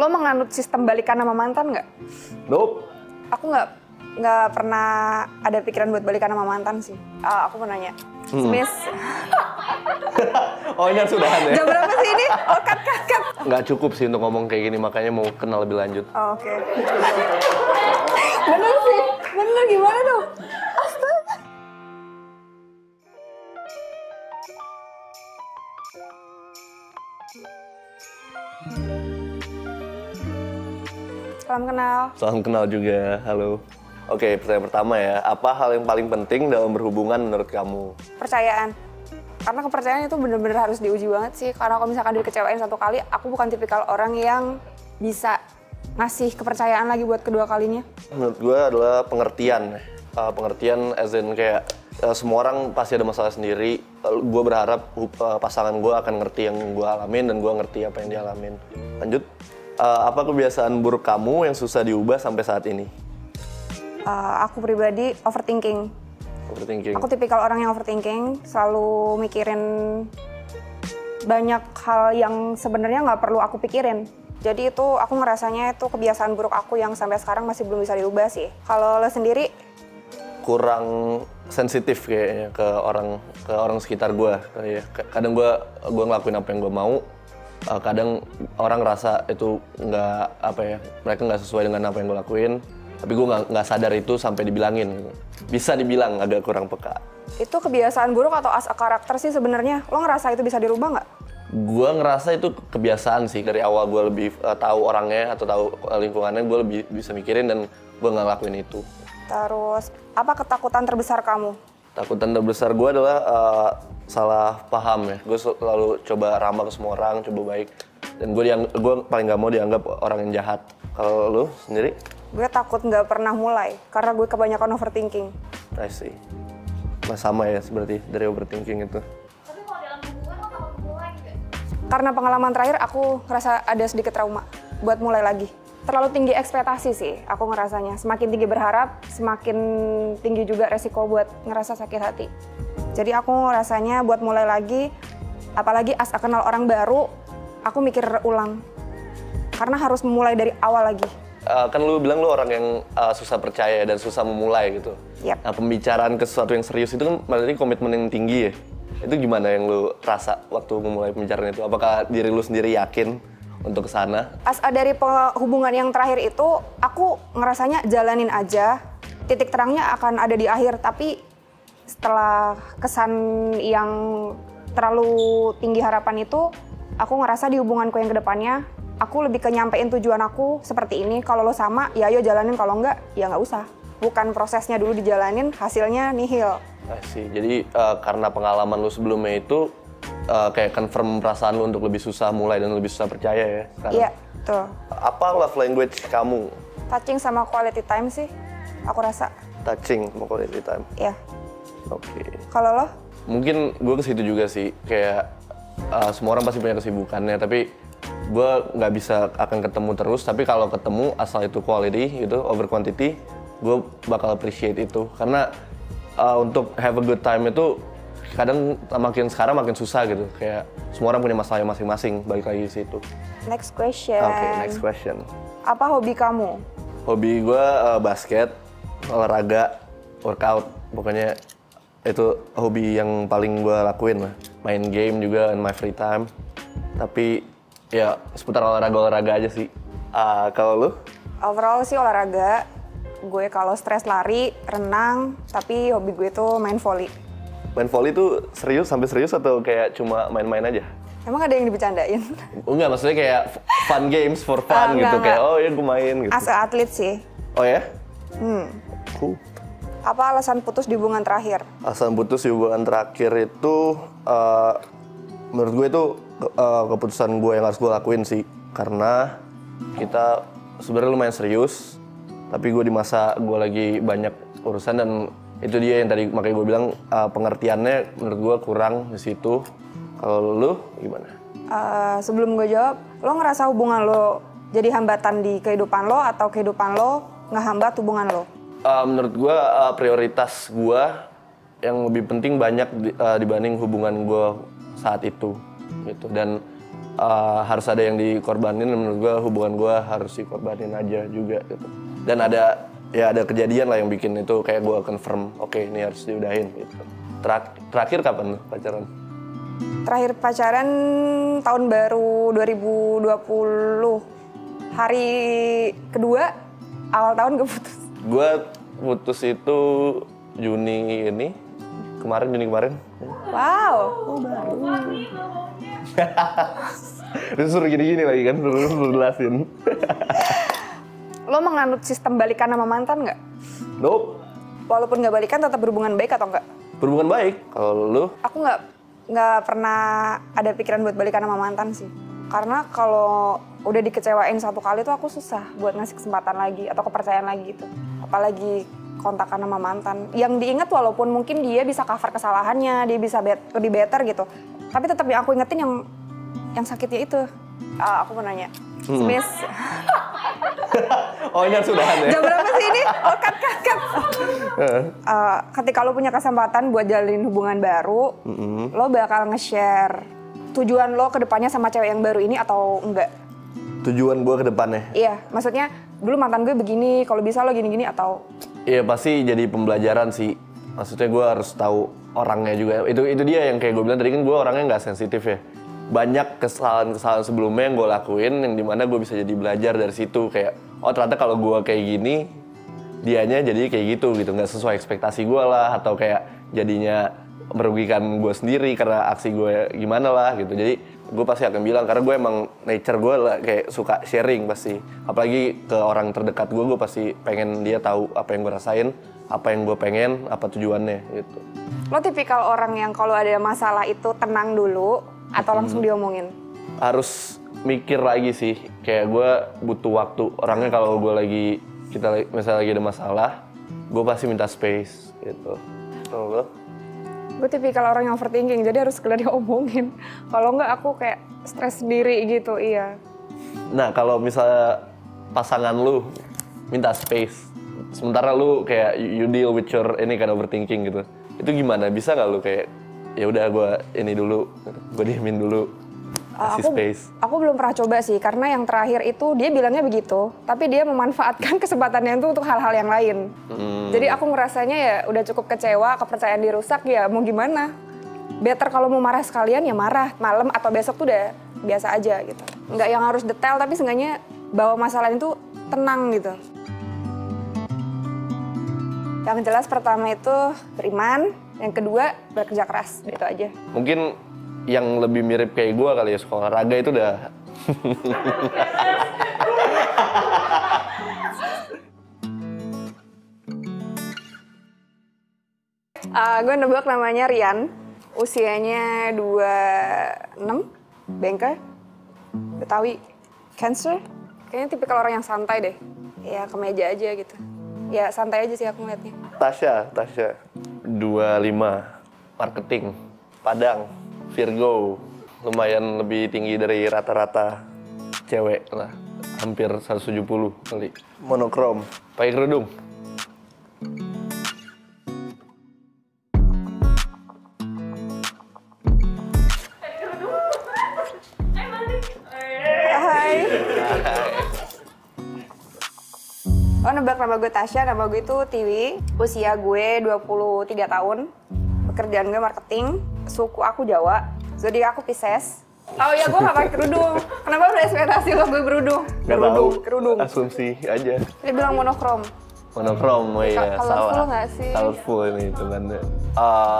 Lo menganut sistem balikan sama mantan nggak? Nope. Aku nggak pernah ada pikiran buat balikan sama mantan sih. Aku mau nanya. Miss. Oh ini sudahan ya? Jam berapa sih ini? Oh cut. Nggak cukup sih untuk ngomong kayak gini, makanya mau kenal lebih lanjut. Oh, oke. Bener sih, bener gimana dong? Astaga. Salam kenal. Salam kenal juga, halo. Oke, pertanyaan pertama ya, apa hal yang paling penting dalam berhubungan menurut kamu? Percayaan. Karena kepercayaan itu bener-bener harus diuji banget sih. Karena kalau misalkan dikecewain satu kali, aku bukan tipikal orang yang bisa ngasih kepercayaan lagi buat kedua kalinya. Menurut gue adalah pengertian. Pengertian as in kayak semua orang pasti ada masalah sendiri. Gue berharap pasangan gue akan ngerti yang gue alamin dan gue ngerti apa yang dia alamin. Lanjut, apa kebiasaan buruk kamu yang susah diubah sampai saat ini? Aku pribadi overthinking. Aku tipikal orang yang overthinking, selalu mikirin banyak hal yang sebenarnya nggak perlu aku pikirin. Jadi itu aku ngerasanya itu kebiasaan buruk aku yang sampai sekarang masih belum bisa diubah sih. Kalau lo sendiri? Kurang sensitif kayaknya ke orang sekitar gue. Kadang gue ngelakuin apa yang gue mau. Kadang orang ngerasa itu mereka nggak sesuai dengan apa yang gue lakuin. Tapi gue nggak sadar itu sampai dibilangin. Bisa dibilang agak kurang peka. Itu kebiasaan buruk atau as a karakter sih sebenarnya? Lo ngerasa itu bisa dirubah nggak? Gue ngerasa itu kebiasaan sih. Dari awal gue lebih tahu orangnya atau tahu lingkungannya, gue lebih bisa mikirin dan gue nggak ngelakuin itu. Terus, apa ketakutan terbesar kamu? Takutan terbesar gue adalah salah paham ya. Gue selalu coba ramah ke semua orang, coba baik. Dan gue paling nggak mau dianggap orang yang jahat. Kalau lo sendiri? Gue takut nggak pernah mulai, karena gue kebanyakan overthinking. I see. Sama ya berarti dari overthinking itu. Tapi kalau dalam hubungan lo takut mulai nggak? Karena pengalaman terakhir aku ngerasa ada sedikit trauma buat mulai lagi. Terlalu tinggi ekspektasi sih aku ngerasanya. Semakin tinggi berharap, semakin tinggi juga resiko buat ngerasa sakit hati. Jadi aku ngerasanya buat mulai lagi, apalagi as kenal orang baru, aku mikir ulang. Karena harus memulai dari awal lagi. Kan lu bilang lu orang yang susah percaya dan susah memulai gitu. Yep. Nah, pembicaraan ke sesuatu yang serius itu kan berarti komitmen yang tinggi ya. Itu gimana yang lu rasa waktu memulai pembicaraan itu? Apakah diri lu sendiri yakin untuk kesana? Dari hubungan yang terakhir itu, aku ngerasanya jalanin aja. Titik terangnya akan ada di akhir, tapi setelah kesan yang terlalu tinggi harapan itu, aku ngerasa di hubunganku yang kedepannya, aku lebih ke nyampein tujuan aku seperti ini. Kalau lo sama, ya ayo jalanin. Kalau enggak, ya nggak usah. Bukan prosesnya dulu dijalanin, hasilnya nihil. Sih. Jadi karena pengalaman lu sebelumnya itu kayak confirm perasaan lu untuk lebih susah mulai dan lebih susah percaya ya sekarang. Iya, tuh. Apa love language kamu? Touching sama quality time sih, aku rasa. Touching sama quality time? Iya. Oke. Kalau lo? Mungkin gue ke situ juga sih. Kayak semua orang pasti punya kesibukannya, tapi gue nggak bisa akan ketemu terus. Tapi kalau ketemu asal itu quality gitu over quantity, gue bakal appreciate itu. Karena untuk have a good time itu kadang makin sekarang makin susah gitu. Kayak semua orang punya masalahnya masing-masing. Balik lagi ke situ. Next question. Oke, next question. Apa hobi kamu? Hobi gue basket, olahraga, workout. Pokoknya itu hobi yang paling gue lakuin lah. Main game juga in my free time. Tapi ya seputar olahraga aja sih. Kalau lu? Overall sih olahraga. Gue kalau stres lari, renang, tapi hobi gue tuh main volley. Main volley tuh serius, sampai serius atau kayak cuma main-main aja? Emang ada yang dibercandain? Enggak, maksudnya kayak fun games for fun gitu. Enggak. Kayak oh ya gue main gitu. As a atlet sih. Oh ya? Cool. Apa alasan putus di hubungan terakhir? Alasan putus di hubungan terakhir itu menurut gue itu keputusan gue yang harus gue lakuin sih. Karena kita sebenarnya lumayan serius, tapi gue di masa gue lagi banyak urusan dan itu dia yang tadi makanya gue bilang pengertiannya menurut gue kurang di situ. Kalau lu gimana? Sebelum gue jawab, lo ngerasa hubungan lo jadi hambatan di kehidupan lo atau kehidupan lo ngehambat hubungan lo? Menurut gue prioritas gue yang lebih penting banyak dibanding hubungan gue saat itu gitu. Dan harus ada yang dikorbanin, dan menurut gue hubungan gue harus dikorbanin aja juga gitu. Dan ada kejadian lah yang bikin itu kayak gue confirm, oke, ini harus diudahin gitu. Terakhir kapan pacaran? Terakhir pacaran tahun baru 2020. Hari kedua awal tahun gue putus. Gue putus itu Juni kemarin. Wow. Terus suruh gini-gini lagi kan, suruh jelasin. Lo menganut sistem balikan sama mantan nggak? Nope. Walaupun nggak balikan tetap berhubungan baik atau nggak? Berhubungan baik. Kalau lu? Aku nggak pernah ada pikiran buat balikan sama mantan sih. Karena kalau udah dikecewain satu kali tuh aku susah buat ngasih kesempatan lagi atau kepercayaan lagi gitu. Apalagi kontakan sama mantan. Yang diingat walaupun mungkin dia bisa cover kesalahannya, dia bisa lebih better gitu. Tapi tetap yang aku ingetin yang sakitnya itu. Aku mau nanya. Miss. Oh, ini sudahan ya? Jam berapa sih ini? Oh, cut. Ketika lo punya kesempatan buat jalin hubungan baru, lo bakal nge-share tujuan lo ke depannya sama cewek yang baru ini atau enggak? Tujuan gue ke depannya? Iya, maksudnya dulu mantan gue begini, kalau bisa lo gini-gini atau? Iya, pasti jadi pembelajaran sih. Maksudnya gue harus tahu orangnya juga. Itu dia yang kayak gue bilang tadi, kan gue orangnya nggak sensitif ya. Banyak kesalahan sebelumnya yang gue lakuin, yang dimana gue bisa jadi belajar dari situ. Kayak, oh ternyata kalau gue kayak gini, dianya jadi kayak gitu, nggak sesuai ekspektasi gue lah, atau kayak jadinya merugikan gue sendiri karena aksi gue gimana lah gitu. Jadi gue pasti akan bilang, karena gue emang nature gue lah kayak suka sharing pasti. Apalagi ke orang terdekat gue pasti pengen dia tahu apa yang gue rasain, apa yang gue pengen, apa tujuannya gitu. Lo tipikal orang yang kalau ada masalah itu tenang dulu atau langsung diomongin? Harus mikir lagi sih, kayak gue butuh waktu. Orangnya kalau kita misalnya lagi ada masalah, gue pasti minta space gitu. Kalau lo? Gue tipikal orang yang overthinking, jadi harus segera diomongin. Kalau enggak aku kayak stres sendiri gitu, iya. Nah, kalau misalnya pasangan lu minta space, sementara lu kayak you deal with your ini kan overthinking gitu, itu gimana? Bisa nggak lu kayak ya udah gue ini dulu, gue diemin dulu, kasih space? Aku belum pernah coba sih, karena yang terakhir itu dia bilangnya begitu, tapi dia memanfaatkan kesempatannya itu untuk hal-hal yang lain. Jadi aku ngerasanya ya udah cukup kecewa, kepercayaan dirusak, ya mau gimana. Better kalau mau marah sekalian ya marah, malam atau besok tuh udah biasa aja gitu. Nggak yang harus detail, tapi seenggaknya bawa masalah itu tenang gitu. Yang jelas pertama itu beriman, yang kedua bekerja keras, gitu aja. Mungkin yang lebih mirip kayak gue kali ya, sekolah olahraga itu udah. Gue nebak namanya Rian, usianya 26, banker, Betawi, Cancer. Kayaknya tipikal orang yang santai deh, ya kemeja aja gitu. Ya santai aja sih aku ngeliatnya. Tasya, 25, marketing, Padang, Virgo, lumayan lebih tinggi dari rata-rata cewek lah, hampir 170 kali. Monokrom, pakai kerudung. Hai. Oh, nebak nama gue Tasya, nama gue itu Tiwi. Usia gue 23 tahun. Pekerjaan gue marketing. Suku aku Jawa. Zodiak aku Pisces. Oh iya, gue gak pakai kerudung. Kenapa udah ekspektasi lo gue berudung? Gak tahu, kerudung. asumsi aja. Dia bilang monokrom. Monokrom, oh iya, Colorful salah. nggak sih? Colorful ini hitungannya.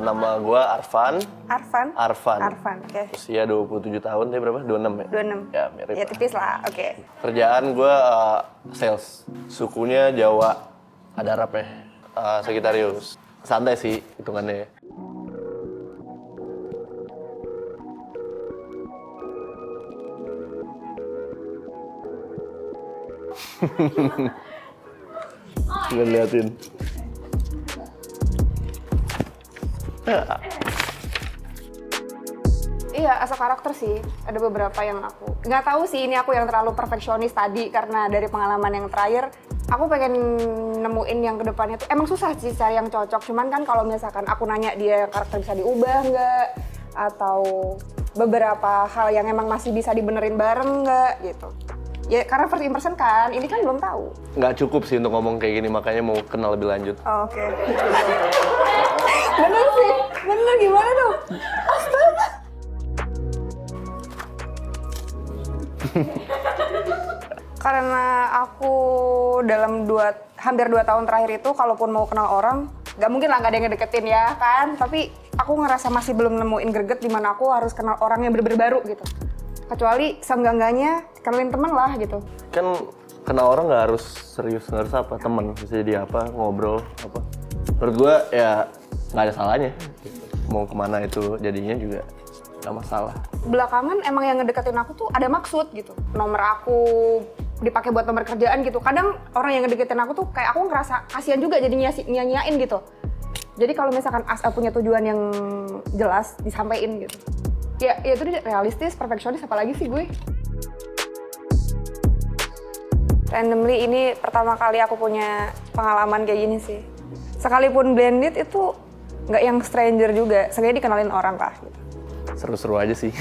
Nama gue Arfan. Arfan, oke. Usia 27 tahun, dia berapa? 26 ya? 26. Ya, mirip. Ya tipis lah, oke. Kerjaan gue sales. Sukunya Jawa, ada Arabnya. Sagittarius. Santai sih hitungannya. Gue liatin. Iya, asal karakter sih. Ada beberapa yang aku nggak tahu sih, ini aku yang terlalu perfeksionis tadi karena dari pengalaman yang terakhir. Aku pengen nemuin yang kedepannya tuh emang susah sih cari yang cocok. Cuman kan kalau misalkan aku nanya dia karakter bisa diubah nggak, atau beberapa hal yang emang masih bisa dibenerin bareng nggak gitu. Ya karena first impression kan, ini kan belum tahu. Nggak cukup sih untuk ngomong kayak gini, makanya mau kenal lebih lanjut. Oh, oke. Bener sih, bener gimana dong? Astaga. Karena aku dalam hampir 2 tahun terakhir itu, kalaupun mau kenal orang, nggak mungkin lah nggak ada yang ngedeketin ya kan. Tapi aku ngerasa masih belum nemuin greget di mana aku harus kenal orang yang bener-bener baru gitu. Kecuali seenggak-enggaknya kenalin teman lah gitu. Kan kenal orang nggak harus serius, nggak harus apa, teman bisa jadi apa, ngobrol apa. Menurut gue ya nggak ada salahnya. Mau kemana itu jadinya juga nggak masalah. Belakangan emang yang ngedeketin aku tuh ada maksud gitu. Nomor aku dipakai buat nomor kerjaan gitu. Kadang orang yang ngedeketin aku tuh kayak aku ngerasa kasihan juga jadi nyanyain gitu. Jadi kalau misalkan Asa punya tujuan yang jelas disampaikan gitu. Ya itu realistis, perfeksionis, apalagi sih gue. Randomly ini pertama kali aku punya pengalaman kayak gini sih. Sekalipun blended itu nggak yang stranger juga, sengaja dikenalin orang lah. Gitu. Seru-seru aja sih.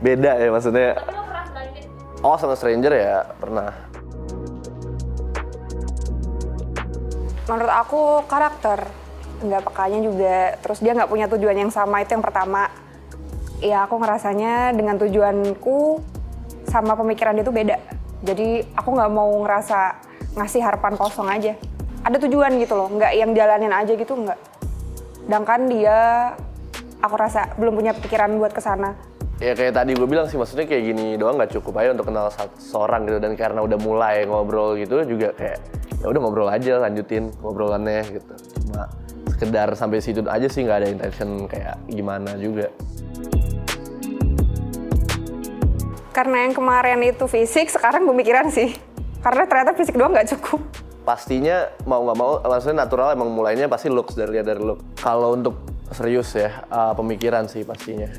Beda ya maksudnya. Tapi lo pernah blinded? Oh sama stranger ya pernah. Menurut aku karakter, nggak pekanya juga. Terus dia nggak punya tujuan yang sama, itu yang pertama. Ya aku ngerasanya dengan tujuanku sama pemikiran dia tuh beda. Jadi aku nggak mau ngerasa ngasih harapan kosong aja. Ada tujuan gitu loh, nggak yang jalanin aja gitu nggak. Sedangkan dia, aku rasa belum punya pikiran buat kesana. Ya kayak tadi gue bilang sih, maksudnya kayak gini doang nggak cukup aja untuk kenal seorang gitu. Dan karena udah mulai ngobrol gitu juga kayak ya udah ngobrol aja, lanjutin ngobrolannya gitu. Cuma sekedar sampai situ aja sih, nggak ada intention kayak gimana juga. Karena yang kemarin itu fisik, sekarang pemikiran sih. Karena ternyata fisik doang nggak cukup. Pastinya mau nggak mau, maksudnya natural emang mulainya pasti looks, dari look. Kalau untuk serius ya, pemikiran sih pastinya.